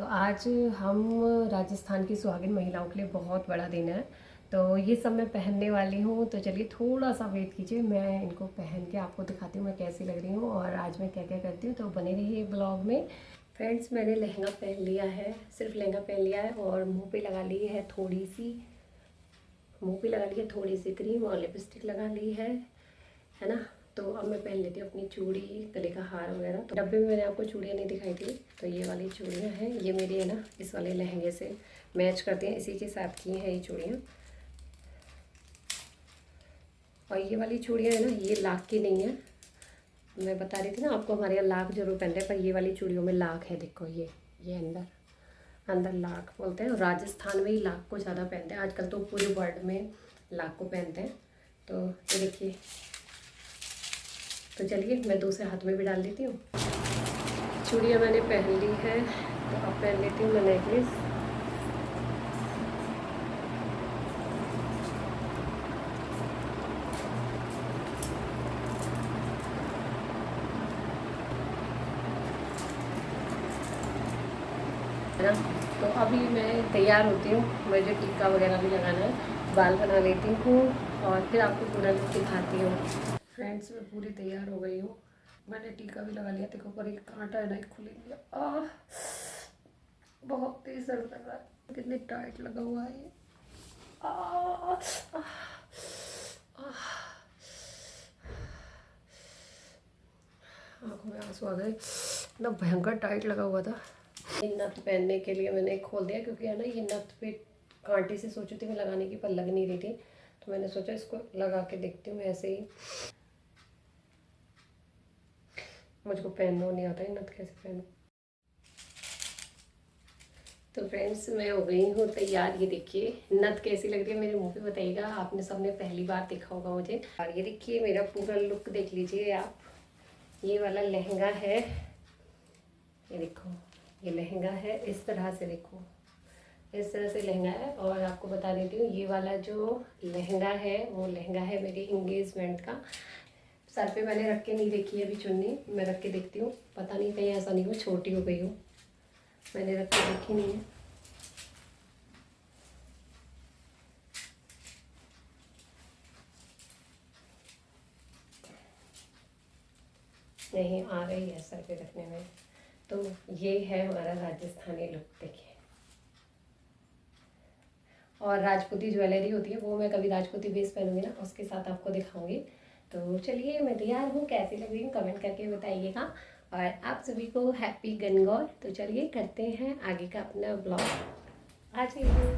तो आज हम राजस्थान की सुहागिन महिलाओं के लिए बहुत बड़ा दिन है, तो ये सब मैं पहनने वाली हूँ। तो चलिए थोड़ा सा वेट कीजिए, मैं इनको पहन के आपको दिखाती हूँ मैं कैसी लग रही हूँ और आज मैं क्या क्या करती हूँ। तो बने रहिए ब्लॉग में। फ्रेंड्स, मैंने लहंगा पहन लिया है, सिर्फ लहंगा पहन लिया है और मुँह पे लगा ली है थोड़ी सी, मुँह पे लगा ली है थोड़ी सी क्रीम और लिपस्टिक लगा ली है ना। तो अब मैं पहन लेती हूँ अपनी चूड़ी, गले का हार वगैरह। तो डब्बे में मैंने आपको चूड़ियाँ नहीं दिखाई थी, तो ये वाली चूड़ियाँ हैं, ये मेरी है ना इस वाले लहंगे से मैच करती हैं, इसी के साथ की हैं ये चूड़ियाँ। और ये वाली चूड़ियाँ है ना, ये लाख की नहीं है। मैं बता रही थी ना आपको, हमारे यहाँ लाख जरूर पहनते हैं, पर ये वाली चूड़ियों में लाख है। देखो ये अंदर अंदर लाख बोलते हैं, और राजस्थान में ही लाख को ज़्यादा पहनते हैं। आजकल तो पूरे वर्ल्ड में लाख को पहनते हैं। तो ये देखिए, तो चलिए मैं दूसरे हाथ में भी डाल देती हूँ। चूड़ियाँ मैंने पहन ली है, तो अब पहन लेती हूँ मैं नेकलेस। है ना, तो अभी मैं तैयार होती हूँ, मुझे टीका वगैरह भी लगाना है, बाल बना लेती हूँ और फिर आपको पूरा लुक दिखाती हूँ। फ्रेंड्स, मैं पूरी तैयार हो गई हूँ, मैंने टीका भी लगा लिया। देखो पर एक कांटा है ना, एक खुल गया। बहुत तेज दर्द लग रहा है, कितनी टाइट लगा हुआ है ये। आंखों में आंसू आ गए, इतना भयंकर टाइट लगा हुआ था। ये नथ पहनने के लिए मैंने खोल दिया, क्योंकि है ना ये नथ पे कांटे से सोची थी मैं लगाने की, पर लग नहीं रही थी, तो मैंने सोचा इसको लगा के देखती हूँ ऐसे ही। मुझको पहनना नहीं आता है नथ, कैसे पहनूं। तो फ्रेंड्स, मैं हो गई हूँ तैयार। ये देखिए नथ कैसी लग रही है मेरे मुंह पे, बताइएगा। आपने सबने पहली बार देखा होगा मुझे। और ये देखिए मेरा पूरा लुक देख लीजिए आप। ये वाला लहंगा है, ये देखो ये लहंगा है, इस तरह से देखो, इस तरह से लहंगा है। और आपको बता देती हूँ, ये वाला जो लहंगा है वो लहंगा है मेरी इंगेजमेंट का। सर पे मैंने रख के नहीं देखी है अभी चुन्नी, मैं रख के देखती हूँ, पता नहीं कहीं ऐसा नहीं हो छोटी हो गई हो, मैंने रख के देखी नहीं है। नहीं आ रही है सर पे रखने में। तो ये है हमारा राजस्थानी लुक, देखिए। और राजपूती ज्वेलरी होती है, वो मैं कभी राजपूती बेस पहनूंगी ना, उसके साथ आपको दिखाऊंगी। तो चलिए मैं तैयार हूँ, कैसी लग रही हूँ कमेंट करके बताइएगा। और आप सभी को हैप्पी गणगौर। तो चलिए करते हैं आगे का अपना ब्लॉग। आ जाइए।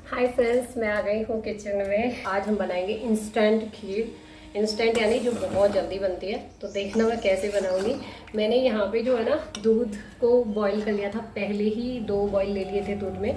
हाय फ्रेंड्स, मैं आ गई हूँ किचन में। आज हम बनाएंगे इंस्टेंट खीर। इंस्टेंट यानी जो बहुत जल्दी बनती है। तो देखना मैं कैसे बनाऊंगी। मैंने यहाँ पे जो है ना दूध को बॉईल कर लिया था, पहले ही 2 बॉईल ले लिए थे दूध में।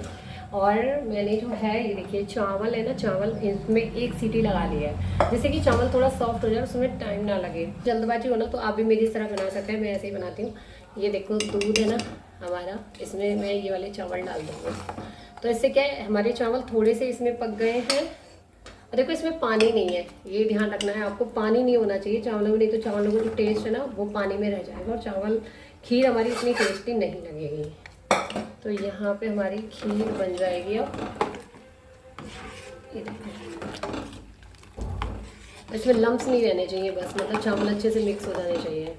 और मैंने जो है ये देखिए चावल है ना, चावल इसमें 1 सीटी लगा लिया है, जिससे कि चावल थोड़ा सॉफ्ट हो जाए, उसमें टाइम ना लगे। जल्दबाजी हो ना तो आप भी मेरी इस तरह बना सकते हैं, मैं ऐसे ही बनाती हूँ। ये देखो दूध है ना हमारा, इसमें मैं ये वाले चावल डाल दूँगी। तो इससे क्या है, हमारे चावल थोड़े से इसमें पक गए हैं। और देखो इसमें पानी नहीं है, ये ध्यान रखना है आपको, पानी नहीं होना चाहिए चावलों में, नहीं तो चावलों का जो टेस्ट है ना वो पानी में रह जाएगा और चावल खीर हमारी इतनी टेस्टी नहीं लगेगी। तो यहाँ पे हमारी खीर बन जाएगी। अब ये देखो, इसमें लम्स नहीं रहने चाहिए, बस मतलब चावल अच्छे से मिक्स हो जाने चाहिए।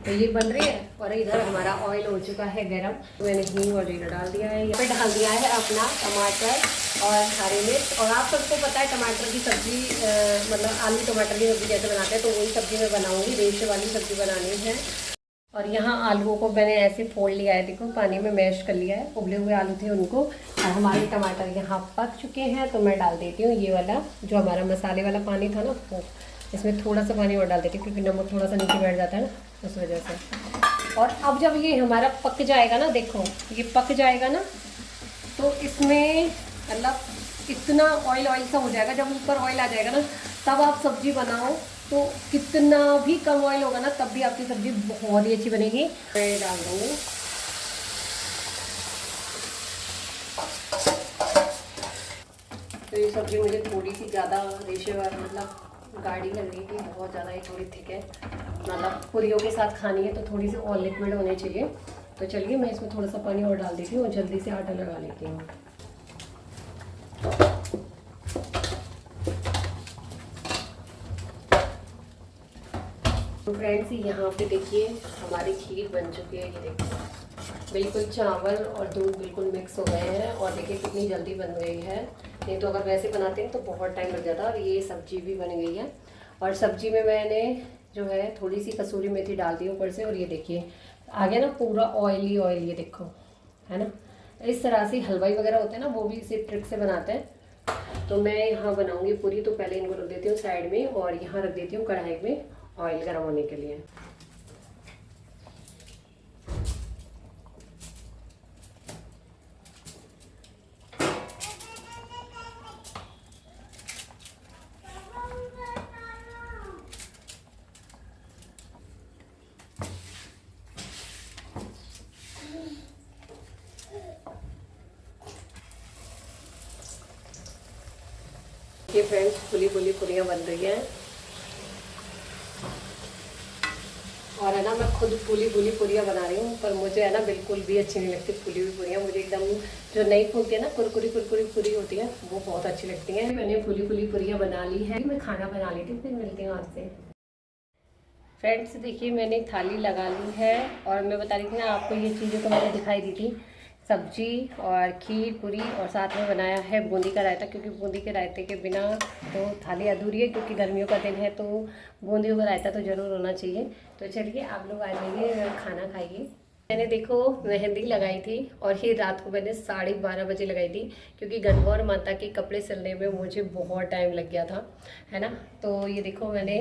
तो ये बन रही है और इधर हमारा ऑयल हो चुका है गरम। तो मैंने हींग और जीरा डाल दिया है, यहाँ पे डाल दिया है अपना टमाटर और हरी मिर्च। और आप सबको पता है टमाटर की सब्ज़ी, मतलब आलू टमाटर की सब्ज़ी कैसे बनाते हैं, तो वही सब्ज़ी मैं बनाऊंगी, रेशे वाली सब्ज़ी बनानी है। और यहाँ आलूओं को मैंने ऐसे फोड़ लिया है, देखो पानी में मैश कर लिया है, उबले हुए आलू थे उनको। और हमारे टमाटर यहाँ पक चुके हैं, तो मैं डाल देती हूँ ये वाला जो हमारा मसाले वाला पानी था ना, वो इसमें थोड़ा सा पानी और डाल देती हूँ, क्योंकि नमक थोड़ा सा नीचे बैठ जाता है ना, उस वजह से। और अब जब ये हमारा पक जाएगा ना, देखो ये पक जाएगा ना, तो इसमें मतलब इतना ऑयल ऑयल सा हो जाएगा, जब ऊपर ऑयल आ जाएगा ना तब आप सब्जी बनाओ, तो कितना भी कम ऑयल होगा ना तब भी आपकी सब्जी बहुत ही अच्छी बनेगी। मैं डाल दूँगी तो ये सब्जी मुझे थोड़ी सी ज़्यादा रेशेवार मतलब गाढ़ी लग रही थी बहुत ज़्यादा, ही थोड़ी थिक है, मतलब पूरियों के साथ खानी है तो थोड़ी सी और लिक्विड होनी चाहिए। तो चलिए मैं इसमें थोड़ा सा पानी और डाल देती हूँ और जल्दी से आटा लगा लेती हूँ। तो फ्रेंड्स यहाँ पे देखिए हमारी खीर बन चुकी है। ये देखिए बिल्कुल चावल और दूध बिल्कुल मिक्स हो गए हैं और देखिए कितनी जल्दी बन गई है। नहीं तो अगर वैसे बनाते हैं तो बहुत टाइम लग जाता है। और ये सब्जी भी बन गई है और सब्जी में मैंने जो है थोड़ी सी कसूरी मेथी डाल दी ऊपर से। और ये देखिए आ गया ना पूरा ऑयली ऑयल, ये देखो है ना। इस तरह से हलवाई वगैरह होते हैं ना, वो भी इसी ट्रिक से बनाते हैं। तो मैं यहाँ बनाऊँगी पूरी, तो पहले इनको रख देती हूँ साइड में और यहाँ रख देती हूँ कढ़ाई में ऑयल गर्म होने के लिए। ये फ्रेंड्स फुली फुली पूरियाँ बन रही हैं और है ना मैं खुद फूली फूली पूरियाँ बना रही हूँ, पर मुझे है ना बिल्कुल भी अच्छी नहीं लगती फूली हुई पूरियाँ। मुझे एकदम जो नहीं फूलती है ना, कुरकुरी कुरकुरी पूरी होती है, वो बहुत अच्छी लगती है। मैंने फूली फूली पूरियाँ बना ली है, मैं खाना बना लेती हूँ, फिर मिलती हूँ आपसे। फ्रेंड्स देखिए मैंने थाली लगा ली है और मैं बता रही थी ना आपको, ये चीज़ें तो मैंने दिखाई दी थी, सब्जी और खीर पूरी और साथ में बनाया है बूंदी का रायता, क्योंकि बूंदी के रायते के बिना तो थाली अधूरी है, क्योंकि गर्मियों का दिन है तो बूंदी का रायता तो ज़रूर होना चाहिए। तो चलिए आप लोग आ जाइए खाना खाइए। मैंने देखो मेहंदी लगाई थी और ये रात को मैंने 12:30 बजे लगाई थी, क्योंकि गणगौर माता के कपड़े सिलने में मुझे बहुत टाइम लग गया था, है ना। तो ये देखो मैंने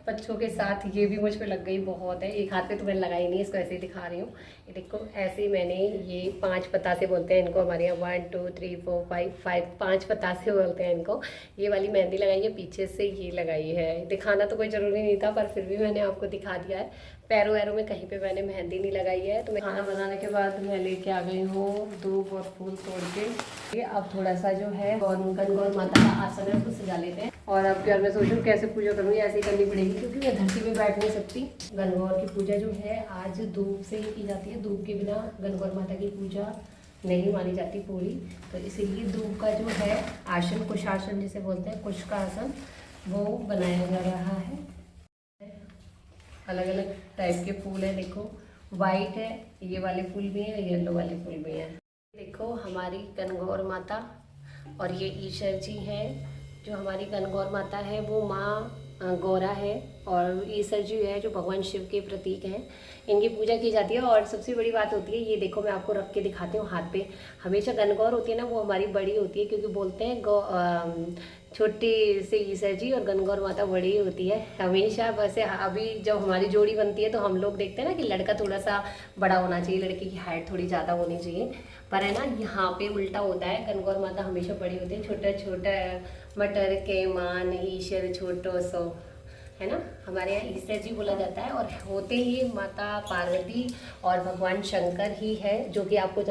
बच्चों के साथ ये भी मुझ पे लग गई बहुत है। एक हाथ पे तो मैंने लगाई नहीं, इसको ऐसे ही दिखा रही हूँ। ये देखो ऐसे ही मैंने ये 5 पतासे बोलते हैं इनको हमारे यहाँ, 1 2 3 4 5 5 पतासे बोलते हैं इनको। ये वाली मेहंदी लगाई है, पीछे से ये लगाई है। दिखाना तो कोई ज़रूरी नहीं था, पर फिर भी मैंने आपको दिखा दिया है। पैरों वैरों में कहीं पे मैंने मेहंदी नहीं लगाई है। तो मैं खाना बनाने के बाद मैं लेके आ गई हूँ धूप और फूल तोड़ के। अब थोड़ा सा जो है गणगौर माता का आसन है उसको सजा लेते हैं। और अब यार मैं सोच रही हूँ कैसे पूजा करूँगी, ऐसे ही करनी पड़ेगी क्योंकि मैं धरती पे बैठ नहीं सकती। गणगौर की पूजा जो है आज धूप से ही की जाती है, धूप के बिना गणगौर माता की पूजा नहीं मानी जाती पूरी। तो इसीलिए धूप का जो है आसन, कुश आसन जिसे बोलते हैं, कुश का आसन, वो बनाया जा रहा है। अलग अलग टाइप के फूल हैं, देखो वाइट है, ये वाले फूल भी हैं, येलो वाले फूल भी हैं। देखो हमारी गणगौर माता और ये ईश्वर जी है। जो हमारी गणगौर माता है वो माँ गौरा है और ईश्वर जी है जो भगवान शिव के प्रतीक हैं, इनकी पूजा की जाती है। और सबसे बड़ी बात होती है, ये देखो मैं आपको रख के दिखाती हूँ हाथ पे। हमेशा गणगौर होती है ना वो हमारी बड़ी होती है, क्योंकि बोलते हैं छोटी से ईश्वर जी और गणगौर माता बड़ी होती है हमेशा। वैसे अभी जब हमारी जोड़ी बनती है तो हम लोग देखते हैं ना कि लड़का थोड़ा सा बड़ा होना चाहिए, लड़की की हाइट थोड़ी ज़्यादा होनी चाहिए, पर है ना यहाँ पे उल्टा होता है। गणगौर माता हमेशा बड़ी होती है। छोटा छोटा मटर के मान ईश्वर छोटो सो, है ना। हमारे यहाँ ईश्वर जी बोला जाता है और होते ही माता पार्वती और भगवान शंकर ही है, जो कि आपको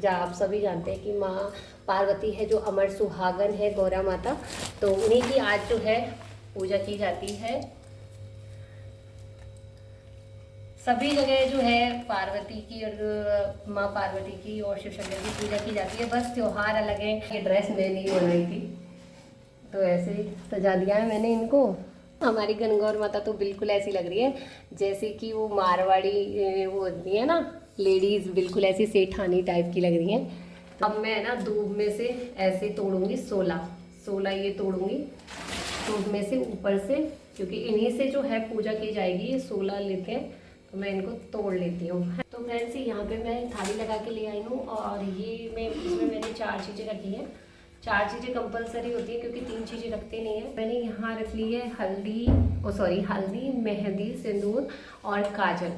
आप सभी जानते हैं कि माँ पार्वती है जो अमर सुहागन है, गौरा माता। तो उन्हीं की आज जो है पूजा की जाती है। सभी जगह जो है पार्वती की और माँ पार्वती की और शिव शंकर की पूजा की जाती है, बस त्योहार अलग है। ये ड्रेस मैं नहीं बनाई थी तो ऐसे ही सजा दिया है मैंने इनको। हमारी गणगौर माता तो बिल्कुल ऐसी लग रही है जैसे कि वो मारवाड़ी वो होती है ना लेडीज, बिल्कुल ऐसी सेठानी टाइप की लग रही हैं। अब मैं ना दूब में से ऐसे तोड़ूंगी 16 ये तोड़ूंगी दूब में से ऊपर से, क्योंकि इन्हीं से जो है पूजा की जाएगी। ये 16 लेते हैं तो मैं इनको तोड़ लेती हूँ। तो फ्रेंड्स यहाँ पे मैं थाली लगा के ले आई हूँ और ये मैं इसमें मैंने 4 चीज़ें रखी हैं। 4 चीज़ें कंपलसरी होती है क्योंकि 3 चीज़ें रखते नहीं है। मैंने यहाँ रख ली है हल्दी, मेहंदी, सिंदूर और काजल,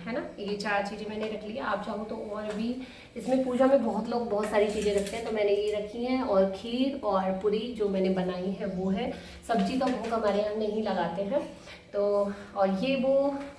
है ना। ये 4 चीज़ें मैंने रख ली है। आप चाहो तो और भी, इसमें पूजा में बहुत लोग बहुत सारी चीज़ें रखते हैं, तो मैंने ये रखी हैं। और खीर और पूरी जो मैंने बनाई है वो है। सब्जी का भोग हमारे यहाँ नहीं लगाते हैं। तो और ये वो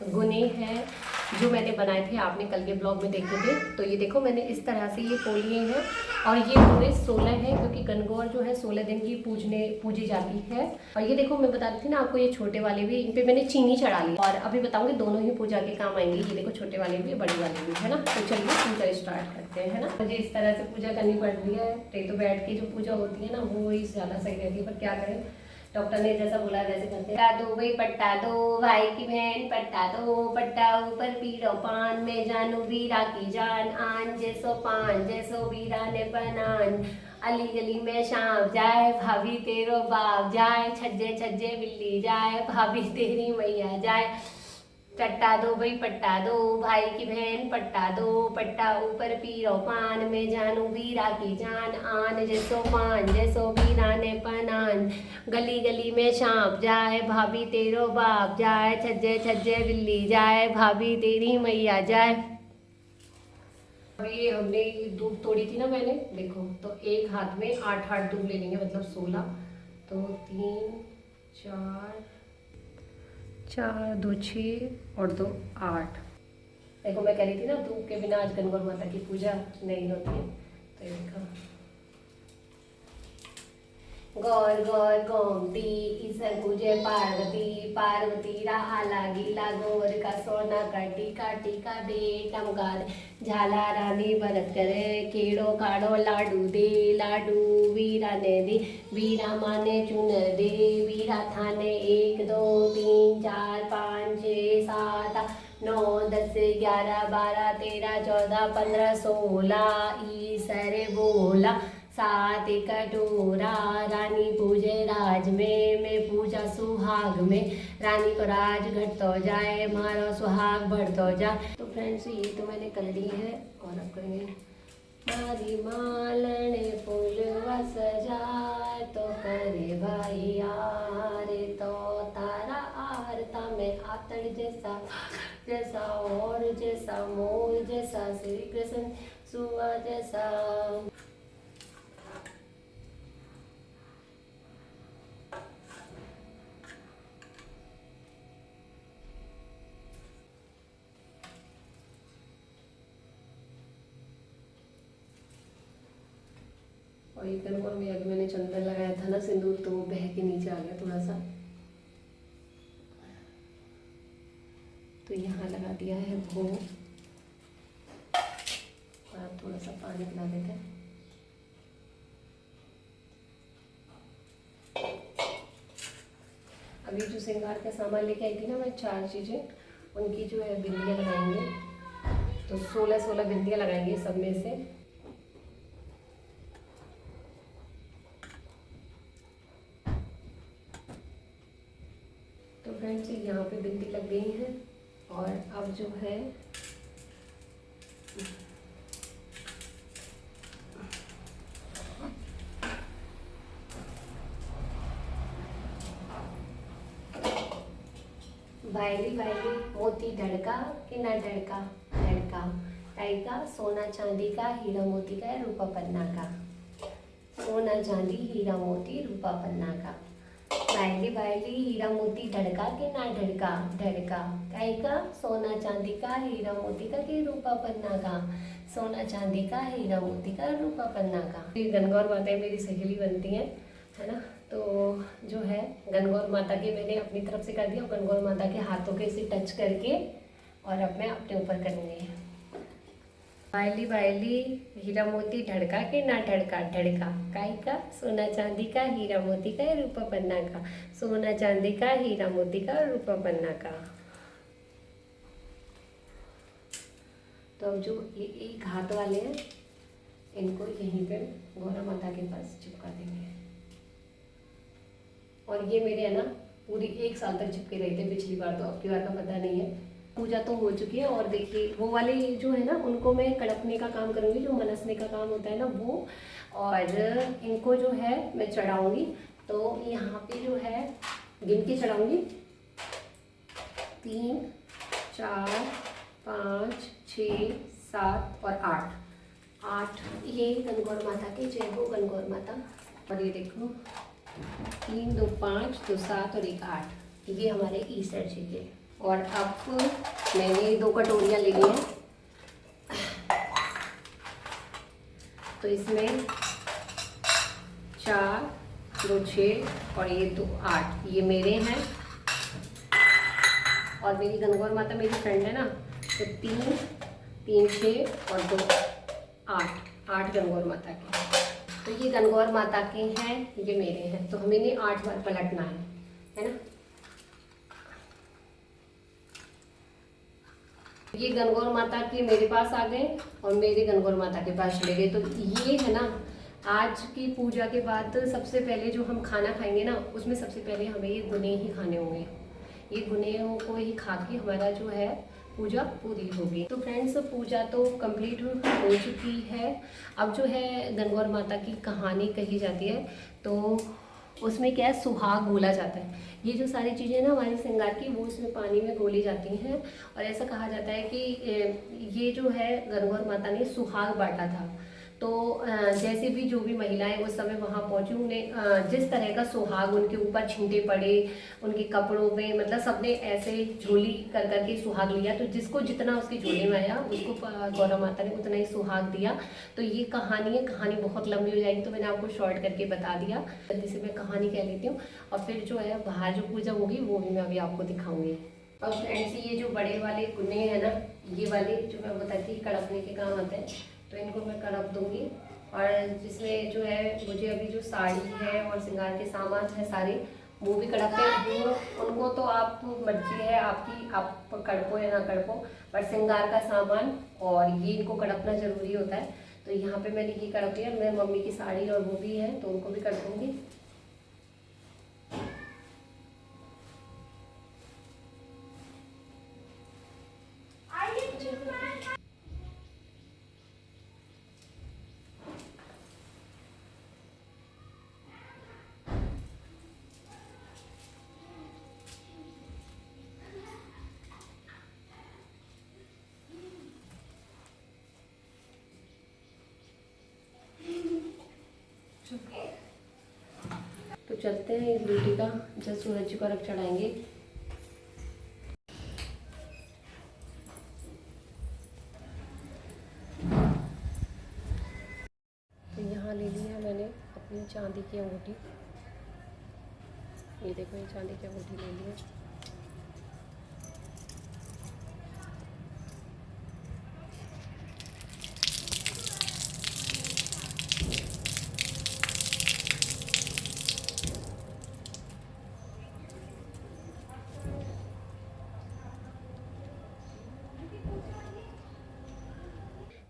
गुने हैं जो मैंने बनाए थे, आपने कल के ब्लॉग में देखे थे। तो ये देखो मैंने इस तरह से ये खोल लिए हैं और ये पूरे 16 है, क्योंकि गणगौर जो है 16 दिन की पूजी जाती है। और ये देखो मैं बता रही थी ना आपको, ये छोटे वाले भी, इन पे मैंने चीनी चढ़ा ली और अभी बताऊंगी दोनों ही पूजा के काम आएंगे। ये देखो छोटे वाले भी बड़े वाले भी, है ना। तो चलिए पूजा स्टार्ट करते हैं, है ना। मुझे इस तरह से पूजा करनी पड़ रही है, तो बैठ के जो पूजा होती है ना वो ही ज़्यादा सही रहती है, पर क्या करें, डॉक्टर ने जैसा बोला वैसे करते हैं। पट्टा दो भाई पट्टा दो, भाई की बहन पट्टा दो, पट्टा ऊपर पीरो पान, में जानू वीरा की जान, आन जैसो पान जैसो वीरा ने बनान, अली गली में शाम जाए, भाभी तेरो बाप जाए, छज्जे छज्जे बिल्ली जाए, भाभी तेरी मैया जाए, पट्टा दो भाई पट्टा दो, भाई की बहन पट्टा दो, पट्टा ऊपर पीरो पान, में जानू वीरा की जान, आन जैसो पान जैसो वीरा ने पनान, गली गली में सांप जाए, भाभी तेरो बाप जाए, छज्जे छज्जे बिल्ली जाए, भाभी तेरी मैया जाए। अभी हमने दूब तोड़ी थी ना मैंने, देखो तो एक हाथ में 8 दूब ले लेंगे, मतलब 16, तो 3 4 4 2 6 और 2 8। देखो मैं कह रही थी ना दूब के बिना आज गणगौर माता की पूजा नहीं होती है। तो ये देखो, गौर गौर गोमती ईसर पूजे पार्वती, पार्वती रहा लागिला गौर का सोना का टीका, टीका दे टमकार, झाला रानी भरत करे, केड़ो काड़ो लाडू दे, लाडू वीरा ने दे, वीरा माने चुनर दे, वीरा थाने 1 2 3 4 5 6 7 9 10 11 12 13 14 15 16, ईसर बोला 7 कटोरा, रानी पूजे राज में, मैं पूजा सुहाग में, रानी को राज घटतो जाए, मारो सुहाग बढ़तो जाए। तो फ्रेंड्स ये तो मैंने कर ली है और अब करेंगे, मारी मालने फूलवा सजाए, तो करे भाई यार, तो तारा आरता में आतड़ जैसा जैसा और जैसा मोर जैसा, श्री कृष्ण सुआ जैसा। और ये गणगौर में अभी मैंने चंदन लगाया था ना सिंदूर, तो वो बह के नीचे आ गया थोड़ा सा, तो यहाँ लगा दिया है वो। और अब थोड़ा सा पानी पिला देते हैं। अभी जो श्रृंगार का सामान लेके आई थी ना मैं, 4 चीज़ें, उनकी जो है बिंदियाँ लगाएंगे, तो 16 बिंदियाँ लगाएंगे सब में से। तो फ्रेंड्स यहाँ पे बिंदी लग गई है और अब जो है बायली बायली मोती ढड़का कि ना ढड़का, ढड़का काई का, सोना चांदी का, हीरा मोती का, रूपा पन्ना का, सोना चांदी हीरा मोती रूपा पन्ना का, बायली बायली हीरा मोती ढड़का कि ना ढड़का, ढड़का काई का, सोना चांदी का, हीरा मोती का, कि रूपा पन्ना का, सोना चांदी का, हीरा मोती का, रूपा पन्ना का। ये गणगौर माता मेरी सहेली बनती हैं, है ना। तो जो है गणगौर माता के मैंने अपनी तरफ से कर दिया, और गणगौर माता के हाथों के इसे टच करके और अब मैं अपने ऊपर करूँगी। बायली बायली हीरा मोती ढड़का के ना ढड़का, ढड़का काई का, सोना चांदी का, हीरा मोती का, रूपा पन्ना का, सोना चांदी का, हीरा मोती का, रूपा पन्ना का। तो अब जो ये एक हाथ वाले हैं इनको यहीं पे गौरा माता के पास चिपका देंगे। और ये मेरे है ना पूरी 1 साल तक चिपके रहे थे पिछली बार, तो अब की बार का पता नहीं है। पूजा तो हो चुकी है और देखिए वो वाले जो है ना उनको मैं कड़पने का काम करूँगी, जो मनसने का काम होता है ना वो, और इनको जो है मैं चढ़ाऊँगी। तो यहाँ पे जो है गिन के चढ़ाऊँगी, 3 4 5 6 7 और 8 ये गणगौर माता की, जय हो गणगौर माता। और ये देखो 3 2 5 2 7 और 1 8, ये हमारे ईसर जी के। और अब मैंने 2 2 कटोरियाँ ले ली हैं। तो इसमें 4, 2, 6 और ये 2, 8 ये मेरे हैं। और मेरी गणगौर माता मेरी फ्रेंड है ना, तो 3, 3, 6 और 2, 8 गणगौर माता के। तो ये गणगौर माता के हैं, ये मेरे हैं। तो हमें इन्हें 8 बार पलटना है ना। ये गणगौर माता के मेरे पास आ गए और मेरे गणगौर माता के पास चले गए। तो ये है ना, आज की पूजा के बाद सबसे पहले जो हम खाना खाएंगे ना, उसमें सबसे पहले हमें ये गुने ही खाने होंगे। ये गुनेहों को ही खा के हमारा जो है पूजा पूरी होगी। तो फ्रेंड्स, पूजा तो कंप्लीट हो चुकी है। अब जो है गणगौर माता की कहानी कही जाती है, तो उसमें क्या है, सुहाग बोला जाता है। ये जो सारी चीज़ें ना हमारे श्रृंगार की, वो इसमें पानी में घोली जाती हैं। और ऐसा कहा जाता है कि ये जो है गणगौर माता ने सुहाग बांटा था। तो जैसे भी जो भी महिलाएं उस समय वहाँ पहुंची, उन्हें जिस तरह का सुहाग उनके ऊपर छींटे पड़े, उनके कपड़ों में, मतलब सबने ऐसे झोली कर करके सुहाग लिया। तो जिसको जितना उसकी झोली में आया, उसको गौरा माता ने उतना ही सुहाग दिया। तो ये कहानी है, कहानी बहुत लंबी हो जाएगी, तो मैंने आपको शॉर्ट करके बता दिया। जल्दी से मैं कहानी कह लेती हूँ, और फिर जो है बाहर जो पूजा होगी वो भी मैं अभी आपको दिखाऊंगी। और फ्रेंड्स, ये जो बड़े वाले गुने हैं ना, ये वाले जो मैं बताती थी कड़पने के काम आते हैं, तो इनको मैं कड़प दूंगी। और जिसमें जो है मुझे अभी जो साड़ी है और श्रृंगार के सामान है सारे, वो भी कड़पते हैं। वो उनको तो आप मर्जी है आपकी, आप कड़पो या ना कड़पो, पर श्रृंगार का सामान और ये इनको कड़पना जरूरी होता है। तो यहाँ पे मैंने ये कड़प लिया। मैं मम्मी की साड़ी और वो भी है, तो उनको भी कड़प दूंगी। तो चलते हैं इस ब्यूटी का, जब सूरज जी को अर्घ चढ़ाएंगे। तो यहाँ ले लिया मैंने अपनी चांदी की अंगूठी। ये देखो, ये चांदी की अंगूठी ले लिया।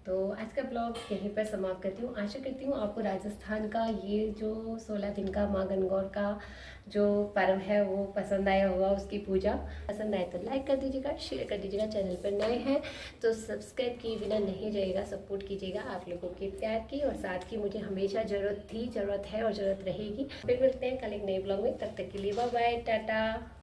तो आज का ब्लॉग यहीं पर समाप्त करती हूँ। आशा करती हूँ आपको राजस्थान का ये जो 16 दिन का माँ गणगौर का जो पर्व है वो पसंद आया होगा। उसकी पूजा पसंद आए तो लाइक कर दीजिएगा, शेयर कर दीजिएगा। चैनल पर नए हैं तो सब्सक्राइब किए बिना नहीं जाइएगा, सपोर्ट कीजिएगा आप लोगों के प्यार की। और साथ की मुझे हमेशा ज़रूरत थी, ज़रूरत है और ज़रूरत रहेगी। फिर मिलते हैं कल एक नए ब्लॉग में। तब तक के लिए बाय बाय, टाटा।